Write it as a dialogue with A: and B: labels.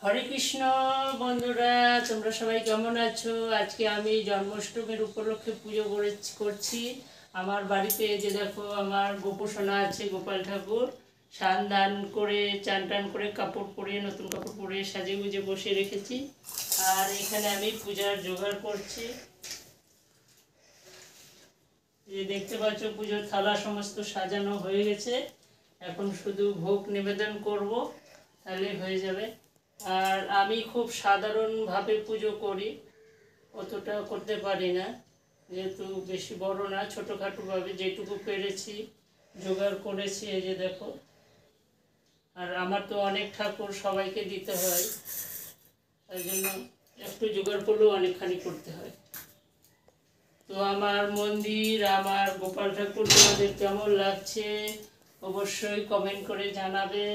A: হরে কৃষ্ণ বন্ধুরা, তোমরা সবাই কেমন আছো? আজকে আমি জন্মাষ্টমীর উপলক্ষে পুজো করছি। আমার বাড়িতে যে দেখো আমার গোপোষণা আছে, গোপাল ঠাকুর স্নান দান করে চান টান করে কাপড় পরে নতুন কাপড় পরে সাজে গুজে বসে রেখেছি। আর এখানে আমি পূজার জোগাড় করছি। যে দেখতে পাচ্ছ পুজোর থালা সমস্ত সাজানো হয়ে গেছে। এখন শুধু ভোগ নিবেদন করব, তাহলে হয়ে যাবে। আর আমি খুব সাধারণভাবে পুজো করি, অতটা করতে পারি না, যেহেতু বেশি বড় না, ছোটোখাটোভাবে যেটুকু পেরেছি জোগাড় করেছি। এই যে দেখো, আর আমার তো অনেক ঠাকুর সবাইকে দিতে হয়, তাই জন্য একটু জোগাড় করলেও অনেকখানি করতে হয়। তো আমার মন্দির, আমার গোপাল ঠাকুর তোমাদের কেমন লাগছে অবশ্যই কমেন্ট করে জানাবে।